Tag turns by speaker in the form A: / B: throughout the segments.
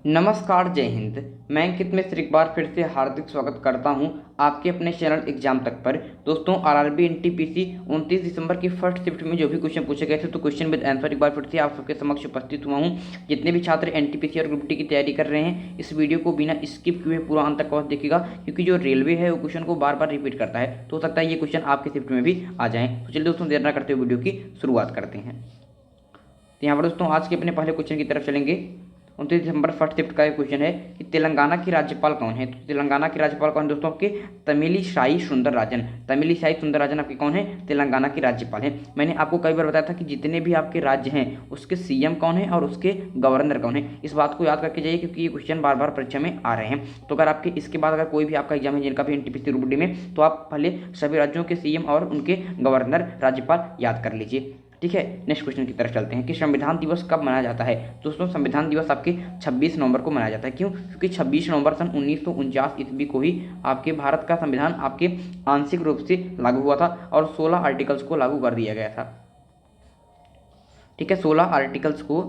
A: नमस्कार, जय हिंद। मैं अंकित मिश्र एक बार फिर से हार्दिक स्वागत करता हूं आपके अपने चैनल एग्जाम तक पर। दोस्तों, आरआरबी एनटीपीसी 29 दिसंबर की फर्स्ट शिफ्ट में जो भी क्वेश्चन पूछे गए थे, तो क्वेश्चन विद आंसर एक बार फिर से आप सबके समक्ष उपस्थित हुआ हूं। जितने भी छात्र एनटीपीसी और ग्रुप डी की तैयारी कर रहे हैं, इस वीडियो को बिना स्किप किए पूरा अंत तक अवश्य देखिएगा, क्योंकि जो रेलवे है वो क्वेश्चन को बार बार रिपीट करता है, तो हो सकता है ये क्वेश्चन आपके शिफ्ट में भी आ जाए। तो चलिए दोस्तों, देर न करते हुए वीडियो की शुरुआत करते हैं। तो यहाँ पर दोस्तों आज के अपने पहले क्वेश्चन की तरफ चलेंगे। 29 दिसंबर फर्स्ट शिफ्ट का एक क्वेश्चन है कि तेलंगाना की राज्यपाल कौन है। तो तेलंगाना की राज्यपाल कौन है दोस्तों? आपके तमिलिसाई सुंदरराजन। तमिलिसाई सुंदरराजन आपके कौन है? तेलंगाना की राज्यपाल है। मैंने आपको कई बार बताया था कि जितने भी आपके राज्य हैं उसके सीएम कौन है और उसके गवर्नर कौन है। इस बात को याद करके जाइए, क्योंकि ये क्वेश्चन बार बार परीक्षा में आ रहे हैं। तो अगर आपके इसके बाद अगर कोई भी आपका एग्जाम है जिनका भी एनटीपीसी ग्रुप डी में, तो आप पहले सभी राज्यों के सीएम और उनके गवर्नर राज्यपाल याद कर लीजिए। ठीक है, नेक्स्ट क्वेश्चन की तरफ चलते हैं कि संविधान दिवस कब मनाया जाता है। दोस्तों, संविधान दिवस आपके 26 नवंबर को मनाया जाता है। क्यों? क्योंकि 26 नवंबर सन 1949 ईस्वी को ही आपके भारत का संविधान आपके आंशिक रूप से लागू हुआ था और 16 आर्टिकल्स को लागू कर दिया गया था। ठीक है, 16 आर्टिकल्स को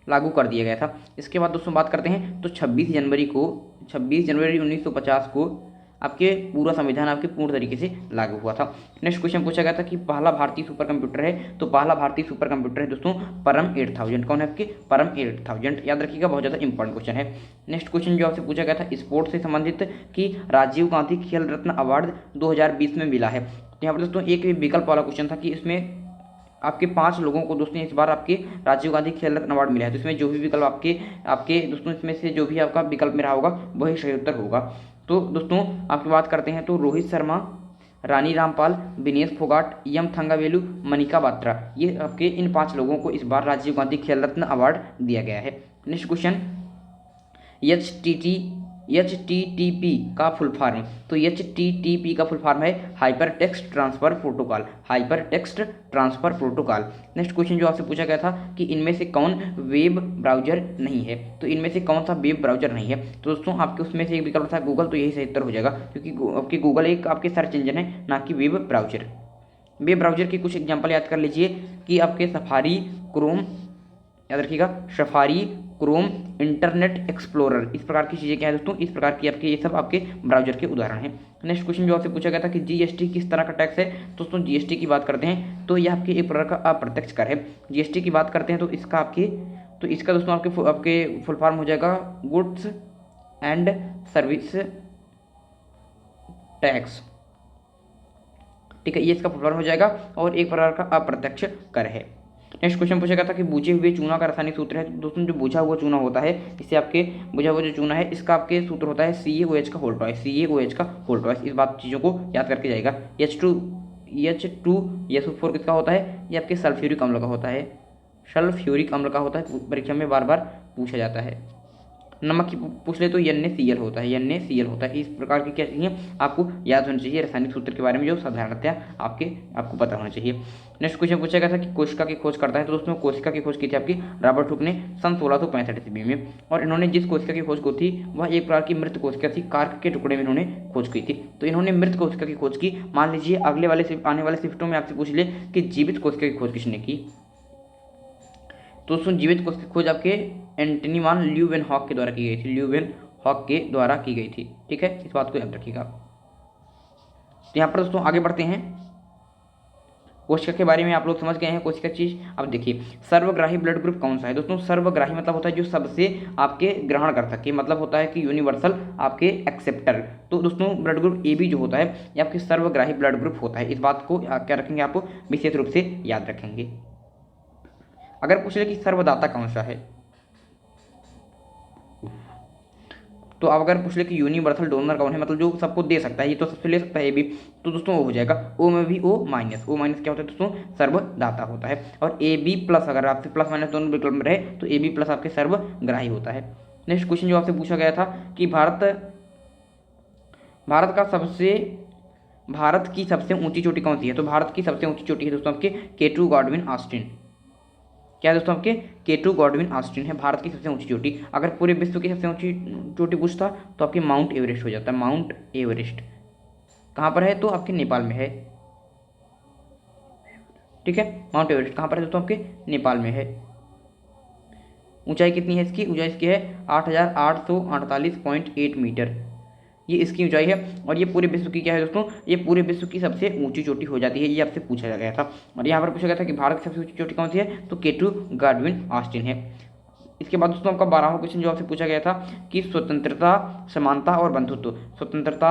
A: लागू कर दिया गया था। इसके बाद दोस्तों बात करते हैं तो 26 जनवरी 1950 को आपके पूरा संविधान आपके पूर्ण तरीके से लागू हुआ था। नेक्स्ट क्वेश्चन पूछा गया था कि पहला भारतीय सुपर कंप्यूटर है। तो पहला भारतीय सुपर कंप्यूटर है दोस्तों परम 8000। कौन है आपके? परम 8000। याद रखिएगा, बहुत ज़्यादा इंपॉर्टेंट क्वेश्चन है। नेक्स्ट क्वेश्चन जो आपसे पूछा गया था स्पोर्ट्स से संबंधित कि राजीव गांधी खेल रत्न अवार्ड 2020 में मिला है। तो यहाँ पर दोस्तों एक विकल्प वाला क्वेश्चन था कि इसमें आपके 5 लोगों को दोस्तों इस बार आपके राजीव गांधी खेल रत्न अवार्ड मिला है। तो इसमें जो भी विकल्प आपके आपके दोस्तों इसमें से जो भी आपका विकल्प में रहा होगा वही सही उत्तर होगा। तो दोस्तों आपकी बात करते हैं तो रोहित शर्मा, रानी रामपाल, विनेश फोगाट, एम थंगावेलु, मनिका बात्रा, ये आपके इन 5 लोगों को इस बार राजीव गांधी खेल रत्न अवार्ड दिया गया है। नेक्स्ट क्वेश्चन, HTTP का फुल फॉर्म। तो HTTP का फुल फॉर्म है hyper text transfer protocol. Hyper text transfer protocol. Next question जो आपसे पूछा गया था कि इनमें से कौन वेब ब्राउजर नहीं है। तो इनमें से कौन सा वेब ब्राउजर नहीं है? तो दोस्तों आपके उसमें से एक विकल्प था गूगल, तो यही सही उत्तर हो जाएगा, क्योंकि आपके गूगल एक आपके सर्च इंजन है, ना कि वेब ब्राउजर। वेब ब्राउजर की कुछ एग्जाम्पल याद कर लीजिए कि आपके सफारी, क्रोम, याद रखिएगा सफारी, क्रोम, इंटरनेट एक्सप्लोरर, इस प्रकार की चीज़ें क्या है दोस्तों? इस प्रकार की आपके ये सब आपके ब्राउजर के उदाहरण हैं। नेक्स्ट क्वेश्चन जो आपसे पूछा गया था कि जीएसटी किस तरह का टैक्स है। दोस्तों जीएसटी की बात करते हैं तो यह आपके एक प्रकार का अप्रत्यक्ष कर है। जीएसटी की बात करते हैं तो इसका दोस्तों आपके फुल फॉर्म हो जाएगा गुड्स एंड सर्विस टैक्स। ठीक है, ये इसका फुल फॉर्म हो जाएगा और एक प्रकार का अप्रत्यक्ष कर है। नेक्स्ट क्वेश्चन पूछा गया था कि बुझे हुए चूना का रासायनिक सूत्र है। तो दोस्तों जो बुझा हुआ चूना होता है, इससे आपके बुझा हुआ जो चूना है इसका आपके सूत्र होता है CaOH का होल ट्वाइस। CaOH का होल ट्वाइस। इस बात चीज़ों को याद करके जाएगा। H2SO4 किसका होता है? ये आपके सल्फ्यूरिक अम्ल का होता है। सल्फ्यूरिक अम्ल का होता है, परीक्षा में बार बार पूछा जाता है। नमक की पूछ ले तो NaCl होता है। NaCl होता है। इस प्रकार की क्या चाहिए आपको याद होना चाहिए रासायनिक सूत्र के बारे में, जो साधारणतया आपको पता होना चाहिए। नेक्स्ट क्वेश्चन पूछा गया था कि कोशिका की खोज करता है। तो दोस्तों कोशिका की खोज की थी आपकी रॉबर्ट हुक ने सन 1665 ईस्वी में, और इन्होंने जिस कोशिका की खोज की थी वह एक प्रकार की मृत कोशिका थी। कार्क के टुकड़े में इन्होंने खोज की थी। तो इन्होंने मृत कोशिका की खोज की। मान लीजिए आने वाले शिफ्टों में आपसे पूछ ले कि जीवित कोशिका की खोज किसने की। तो दोस्तों जीवित कोशिका की खोज आपके एंटनी वान ल्यूवेनहॉक के द्वारा की गई थी। ल्यूवेनहॉक के द्वारा की गई थी। ठीक है, इस बात को याद रखिएगा। तो यहाँ पर दोस्तों आगे बढ़ते हैं। कोशिका के बारे में आप लोग समझ गए हैं। कोशिका चीज अब देखिए, सर्वग्राही ब्लड ग्रुप कौन सा है। दोस्तों सर्वग्राही मतलब होता है जो सबसे आपके ग्रहण कर सके, मतलब होता है कि यूनिवर्सल आपके एक्सेप्टर। तो दोस्तों ब्लड ग्रुप AB जो होता है ये आपके सर्वग्राही ब्लड ग्रुप होता है। इस बात को क्या रखेंगे, आप विशेष रूप से याद रखेंगे। अगर पूछ ले कि सर्वदाता कौन सा है, तो अब अगर पूछ ले कि यूनिवर्सल डोनर कौन है, मतलब जो सबको दे सकता है, ये तो सबसे ले सकता है AB, तो दोस्तों वो हो जाएगा O में भी O माइनस। O माइनस क्या होता है दोस्तों? सर्वदाता होता है। और AB प्लस, अगर आपसे प्लस माइनस दोनों विकल्प में रहे तो AB प्लस आपके सर्वग्राही होता है। नेक्स्ट क्वेश्चन जो आपसे पूछा गया था कि भारत की सबसे ऊंची चोटी कौन सी है। तो भारत की सबसे ऊंची चोटी है दोस्तों आपके K2 गॉडविन ऑस्टिन। क्या है दोस्तों? आपके K2 गॉडविन ऑस्टिन है भारत की सबसे ऊंची चोटी। अगर पूरे विश्व की सबसे ऊंची चोटी पूछता तो आपकी माउंट एवरेस्ट हो जाता है। माउंट एवरेस्ट कहाँ पर है? तो आपके नेपाल में है। ठीक है, माउंट एवरेस्ट कहाँ पर है दोस्तों? आपके नेपाल में है। ऊंचाई कितनी है इसकी? ऊंचाई इसकी है 8,848.8 मीटर, ये इसकी ऊंचाई है। और ये पूरे विश्व की क्या है दोस्तों? ये पूरे विश्व की सबसे ऊंची चोटी हो जाती है, ये आपसे पूछा गया था। और यहाँ पर पूछा गया था कि भारत की सबसे ऊंची चोटी कौन सी है? तो केटू गाडविन ऑस्टिन है। इसके बाद दोस्तों आपका 12वां क्वेश्चन जो आपसे पूछा गया था कि स्वतंत्रता, समानता और बंधुत्व। स्वतंत्रता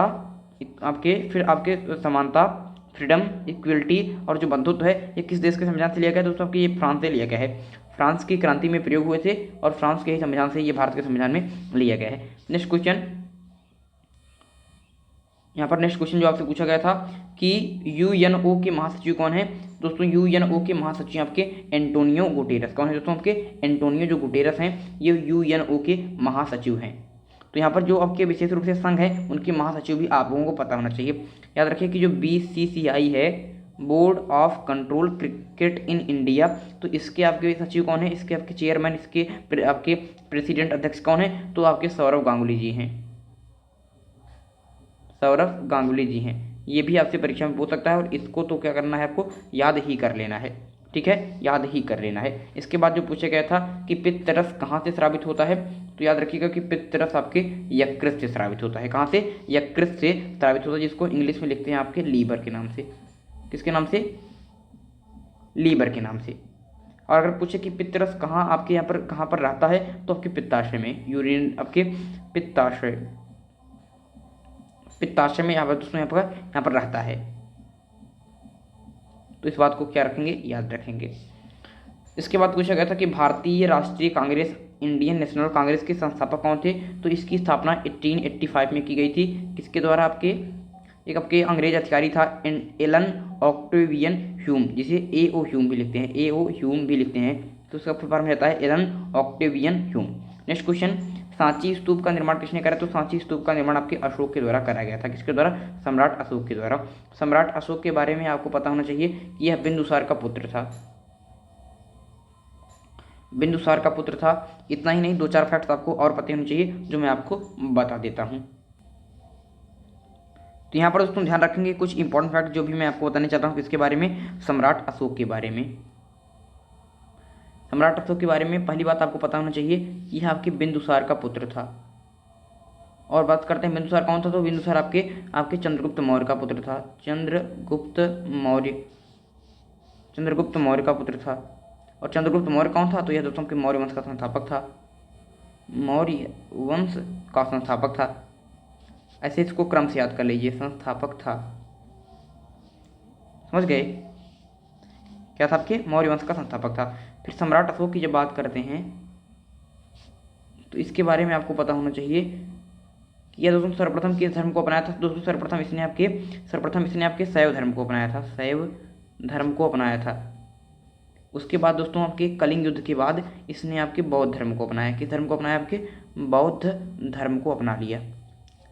A: आपके समानता, फ्रीडम, इक्वलिटी और जो बंधुत्व है ये किस देश के संविधान से लिया गया है दोस्तों? आपके ये फ्रांस से लिया गया है। फ्रांस की क्रांति में प्रयोग हुए थे और फ्रांस के ही संविधान से ये भारत के संविधान में लिया गया है। नेक्स्ट क्वेश्चन, यहाँ पर नेक्स्ट क्वेश्चन जो आपसे पूछा गया था कि यूएनओ के महासचिव कौन है? दोस्तों यूएनओ के महासचिव आपके एंटोनियो गुटेरस। कौन है दोस्तों? आपके एंटोनियो जो गुटेरस हैं ये यूएनओ के महासचिव हैं। तो यहाँ पर जो आपके विशेष रूप से संघ है उनके महासचिव भी आप लोगों को पता होना चाहिए। याद रखिए कि जो BCCI है, board of control cricket in India, तो इसके आपके सचिव कौन है? इसके आपके चेयरमैन, इसके आपके प्रेसिडेंट अध्यक्ष कौन है? तो आपके सौरव गांगुली जी हैं, सौरव गांगुली जी हैं। ये भी आपसे परीक्षा में पूछ सकता है और इसको तो क्या करना है? आपको याद ही कर लेना है, ठीक है, याद ही कर लेना है। इसके बाद जो पूछा गया था कि पित्तरस कहाँ से स्रावित होता है? तो याद रखिएगा कि पित्तरस आपके यकृत से स्रावित होता है। कहाँ से? यकृत से स्रावित होता है, जिसको इंग्लिश में लिखते हैं आपके लीवर के नाम से। किसके नाम से? लीवर के नाम से। और अगर पूछे कि पित्तरस कहाँ आपके यहाँ पर कहाँ पर रहता है, तो आपके पित्ताशय में, यूरिन आपके पित्ताशय में यहाँ पर दोस्तों यहाँ पर रहता है। तो इस बात को क्या रखेंगे? याद रखेंगे। इसके बाद पूछा गया था कि भारतीय राष्ट्रीय कांग्रेस, इंडियन नेशनल कांग्रेस के संस्थापक कौन थे? तो इसकी स्थापना 1885 में की गई थी। किसके द्वारा? एक आपके अंग्रेज अधिकारी था एलन ऑक्टेवियन ह्यूम, जिसे A.O. ह्यूम भी लिखते हैं, A.O. ह्यूम भी लिखते हैं। तो उसका फुल फॉर्म रहता है Allan Octavian Hume. Next question, Sanchi Stupa का निर्माण किसने करा? तो सांची स्तूप का निर्माण आपके अशोक के द्वारा करा गया था। किसके द्वारा? सम्राट अशोक के द्वारा। सम्राट अशोक के बारे में आपको पता होना चाहिए कि यह बिंदुसार का पुत्र था, बिंदुसार का पुत्र था। इतना ही नहीं, 2-4 फैक्ट्स आपको और पता होने चाहिए जो मैं आपको बता देता हूँ। तो यहाँ पर दोस्तों ध्यान रखेंगे कुछ इंपॉर्टेंट फैक्ट जो भी मैं आपको बताने चाहता हूँ किसके बारे में? सम्राट अशोक के बारे में। सम्राट अशोक के बारे में पहली बात आपको पता होना चाहिए कि यह आपके बिंदुसार का पुत्र था। और बात करते हैं बिंदुसार कौन था? तो बिंदुसार आपके चंद्रगुप्त मौर्य का पुत्र था। चंद्रगुप्त मौर्य का पुत्र था। और चंद्रगुप्त मौर्य कौन था? तो यह दोस्तों के मौर्य वंश का संस्थापक था, मौर्य वंश का संस्थापक था। ऐसे इसको क्रम से याद कर लीजिए, संस्थापक था, समझ गए? क्या था? आपके मौर्य वंश का संस्थापक था। फिर सम्राट अशोक की जब बात करते हैं तो इसके बारे में आपको पता होना चाहिए कि यह दोस्तों सर्वप्रथम किस धर्म को अपनाया था? दोस्तों सर्वप्रथम इसने आपके शैव धर्म को अपनाया था, शैव धर्म को अपनाया था। उसके बाद दोस्तों आपके कलिंग युद्ध के बाद इसने आपके बौद्ध धर्म को अपनाया। किस धर्म को अपनाया? आपके बौद्ध धर्म को अपना लिया।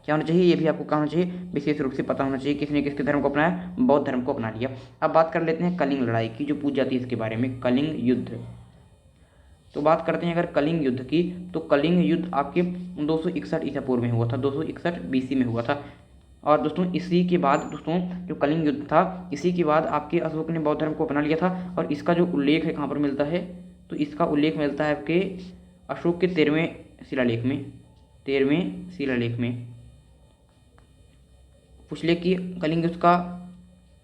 A: क्या होना चाहिए? ये भी आपको क्या होना चाहिए? विशेष रूप से पता होना चाहिए किसने किसके धर्म को अपनाया? बौद्ध धर्म को अपना लिया। अब बात कर लेते हैं कलिंग लड़ाई की जो पूछ जाती है इसके बारे में, कलिंग युद्ध। तो बात करते हैं अगर कलिंग युद्ध की, तो कलिंग युद्ध आपके 261 ईसा पूर्व में हुआ था, 261 BC में हुआ था। और दोस्तों इसी के बाद दोस्तों जो कलिंग युद्ध था, इसी के बाद आपके अशोक ने बौद्ध धर्म को अपना लिया था। और इसका जो उल्लेख है कहाँ पर मिलता है? तो इसका उल्लेख मिलता है आपके अशोक के 13वें शिलालेख में। पूछ ले कि कलिंग युद्ध का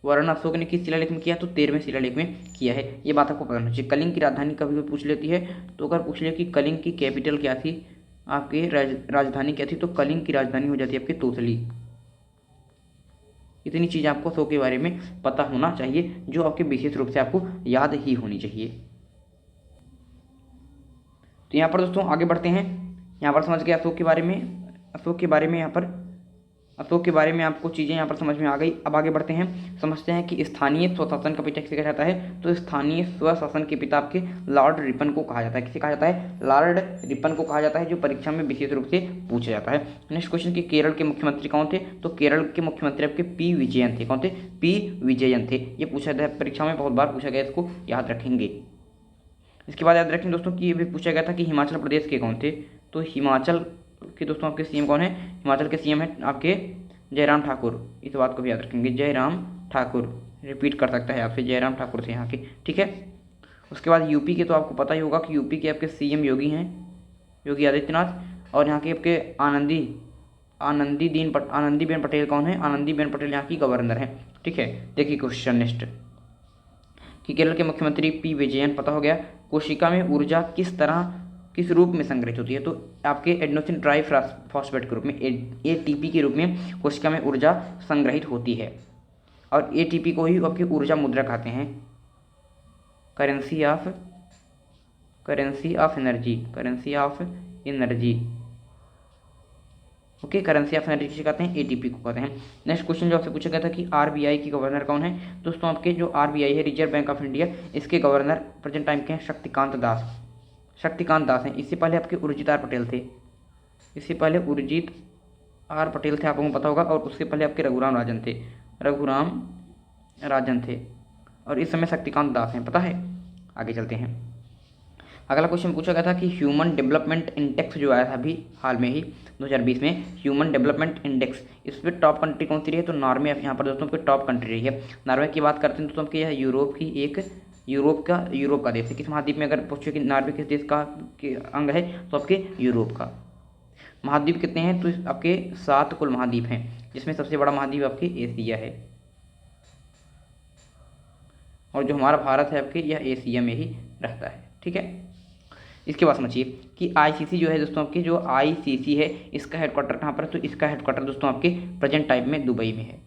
A: वर्णन अशोक ने किस शिलालेख में किया? तो 13वें शिलालेख में किया है। ये बात आपको पता होना चाहिए। कलिंग की राजधानी कभी भी पूछ लेती है, तो अगर पूछ ले कि कलिंग की कैपिटल क्या थी, आपके राजधानी क्या थी, तो कलिंग की राजधानी हो जाती है आपकी तोतली। इतनी चीज़ आपको अशोक के बारे में पता होना चाहिए जो आपके विशेष रूप से आपको याद ही होनी चाहिए। तो यहाँ पर दोस्तों आगे बढ़ते हैं। यहाँ पर समझ गए अशोक के बारे में आपको चीज़ें यहाँ पर समझ में आ गई। अब आगे बढ़ते हैं, समझते हैं कि स्थानीय स्वशासन का पिता किसे कहा जाता है? तो स्थानीय स्वशासन के पिता आपके लॉर्ड रिपन को कहा जाता है। किसे कहा जाता है? लॉर्ड रिपन को कहा जाता है, जो परीक्षा में विशेष रूप से पूछा जाता है। नेक्स्ट क्वेश्चन कि केरल के मुख्यमंत्री कौन थे? तो केरल के मुख्यमंत्री आपके P. विजयन थे। कौन थे? P. विजयन थे। ये पूछा जाता है परीक्षा में, बहुत बार पूछा गया, इसको याद रखेंगे। इसके बाद याद रखें दोस्तों कि ये भी पूछा गया था कि हिमाचल प्रदेश के कौन थे? तो हिमाचल के दोस्तों आपके CM कौन है? हिमाचल के CM है आपके जयराम ठाकुर। इस बात को भी याद रखेंगे, जयराम ठाकुर। रिपीट कर सकता है आपसे, जयराम ठाकुर थे यहाँ के, ठीक है। उसके बाद यूपी के तो आपको पता ही होगा कि यूपी के आपके सीएम योगी हैं, योगी आदित्यनाथ। और यहाँ के आपके आनंदीबेन पटेल कौन है? आनंदीबेन पटेल यहाँ की गवर्नर हैं। ठीक है, देखिए क्वेश्चन नेक्स्ट कि केरल के मुख्यमंत्री पी विजयन, पता हो गया। कोशिका में ऊर्जा किस रूप में संग्रहित होती है? तो आपके एडेनोसिन ट्राई फॉस्फेट के रूप में, एटीपी के रूप में कोशिका में ऊर्जा संग्रहित होती है। और एटीपी को ही आपकी ऊर्जा मुद्रा कहते हैं, currency of energy. Okay, currency of energy किसे कहते हैं? एटीपी को कहते हैं। नेक्स्ट क्वेश्चन जो आपसे पूछा गया था कि आरबीआई की गवर्नर कौन है? दोस्तों आपके जो आरबीआई है, रिजर्व बैंक ऑफ इंडिया, इसके गवर्नर प्रेजेंट टाइम के हैं शक्तिकांत दास हैं। इससे पहले आपके उर्जित आर पटेल थे, आपको पता होगा। और उससे पहले आपके रघुराम राजन थे और इस समय शक्तिकांत दास हैं, पता है। आगे चलते हैं। अगला क्वेश्चन पूछा गया था कि ह्यूमन डेवलपमेंट इंडेक्स जो आया था अभी हाल में ही 2020 में, ह्यूमन डेवलपमेंट इंडेक्स, इस पर टॉप कंट्री कौन सी रही है? तो नॉर्वे यहाँ पर दोस्तों पे टॉप कंट्री रही है। नॉर्वे की बात करते हैं दोस्तों कि यह यूरोप का देश है। किस महाद्वीप में? अगर पूछे कि नॉर्वे किस देश का अंग है, तो आपके यूरोप का। महाद्वीप कितने हैं? तो आपके 7 कुल महाद्वीप हैं, जिसमें सबसे बड़ा महाद्वीप आपके एशिया है। और जो हमारा भारत है आपके, यह एशिया में ही रहता है। ठीक है, इसके बाद समझिए कि आईसीसी जो है दोस्तों आपके, जो आईसीसी है, इसका हेडक्वार्टर कहाँ पर है? तो इसका हेडक्वार्टर दोस्तों आपके प्रेजेंट टाइम में दुबई में है।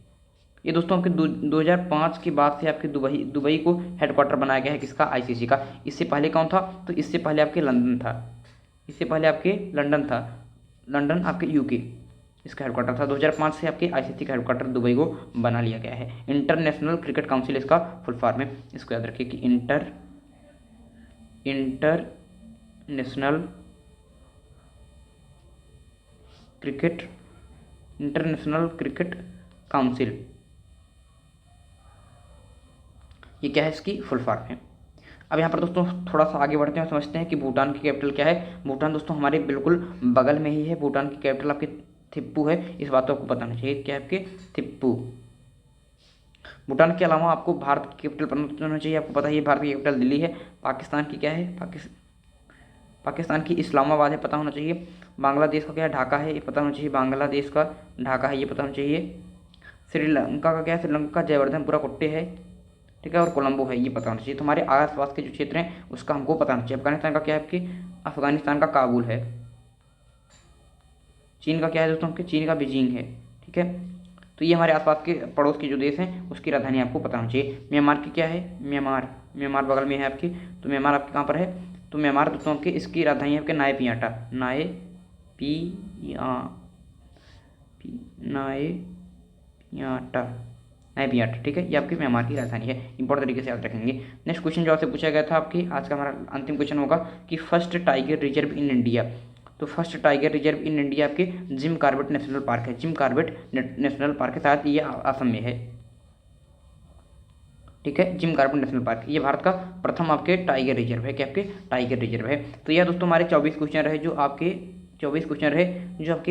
A: ये दोस्तों आपके 2005 के बाद से आपके दुबई को हेडक्वार्टर बनाया गया है। किसका? आईसीसी का। इससे पहले कौन था? तो इससे पहले आपके लंदन था। लंदन आपके यूके इसका हेडक्वार्टर था। 2005 से आपके आईसीसी का हेडक्वार्टर दुबई को बना लिया गया है। इंटरनेशनल क्रिकेट काउंसिल इसका फुल फॉर्म है। इसको याद रखिए कि इंटरनेशनल क्रिकेट काउंसिल, ये क्या है? इसकी फुल फॉर्म है। अब यहाँ पर दोस्तों थोड़ा सा आगे बढ़ते हैं, समझते हैं कि भूटान की कैपिटल क्या है। भूटान दोस्तों हमारे बिल्कुल बगल में ही है। भूटान की कैपिटल आपके थिम्पू है। इस बात को आपको बताना चाहिए, क्या है आपके? थिम्पू। भूटान के अलावा आपको भारत की कैपिटल पता होना चाहिए। आपको पता है भारत की कैपिटल दिल्ली है। पाकिस्तान की क्या है? पाकिस्तान की इस्लामाबाद है, पता होना चाहिए। बांग्लादेश का क्या है? ढाका है, ये पता होना चाहिए। बांग्लादेश का ढाका है, ये पता होना चाहिए। श्रीलंका का क्या है? श्रीलंका का जयवर्धनपुरा कुट्टे है, ठीक है। और कोलंबो है, ये पता होना चाहिए। तुम्हारे आसपास के जो क्षेत्र हैं उसका हमको पता होना चाहिए। अफगानिस्तान का क्या है आपके? अफगानिस्तान का काबुल है। चीन का क्या है दोस्तों आपके? चीन का बीजिंग है, ठीक है। तो ये हमारे आसपास के पड़ोस के जो देश हैं उसकी राजधानी आपको पता होना चाहिए। म्यांमार की क्या है? म्यांमार बगल में है आपकी। तो म्यांमार आपके कहाँ पर है? तो म्यांमार दोस्तों आपके, इसकी राजधानी है आपके नायपियाटा, ठीक है। ये आपकी म्यांमार की राजधानी है। इंपॉर्टेंट तरीके से याद रखेंगे। नेक्स्ट क्वेश्चन जो आपसे पूछा गया था आपकी, आज का हमारा अंतिम क्वेश्चन होगा कि first tiger reserve in India. तो first tiger reserve in India आपके जिम कॉर्बेट नेशनल पार्क है। जिम कॉर्बेट नेशनल पार्क के साथ ये असम में है, ठीक है। जिम कॉर्बेट नेशनल पार्क ये भारत का प्रथम आपके टाइगर रिजर्व है। क्या आपके? टाइगर रिजर्व है। तो यह दोस्तों हमारे 24 क्वेश्चन रहे जो आपके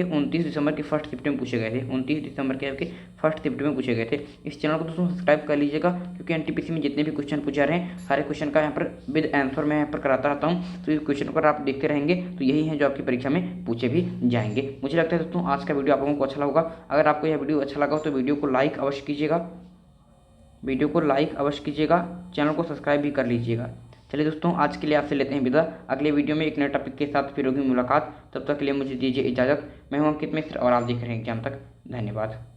A: 29 दिसंबर के फर्स्ट शिफ्ट में पूछे गए थे। 29 दिसंबर के आपके फर्स्ट शिफ्ट में पूछे गए थे। इस चैनल को दोस्तों सब्सक्राइब कर लीजिएगा, क्योंकि एनटीपीसी में जितने भी क्वेश्चन पूछा रहे हैं सारे क्वेश्चन का यहाँ पर विद आंसर मैं यहाँ पर कराता रहता हूँ। तो इस क्वेश्चन पर आप देखते रहेंगे तो यही है जो आपकी परीक्षा में पूछे भी जाएंगे। मुझे लगता है दोस्तों आज का वीडियो आप लोगों को अच्छा लगा। अगर आपको यह वीडियो अच्छा लगा तो वीडियो को लाइक अवश्य कीजिएगा, चैनल को सब्सक्राइब भी कर लीजिएगा। चलिए दोस्तों, आज के लिए आपसे लेते हैं विदा। अगले वीडियो में एक नए टॉपिक के साथ फिर होगी मुलाकात। तब तक के लिए मुझे दीजिए इजाज़त। मैं हूं अंकित मिश्र और आप देख रहे हैं एग्जाम तक। धन्यवाद।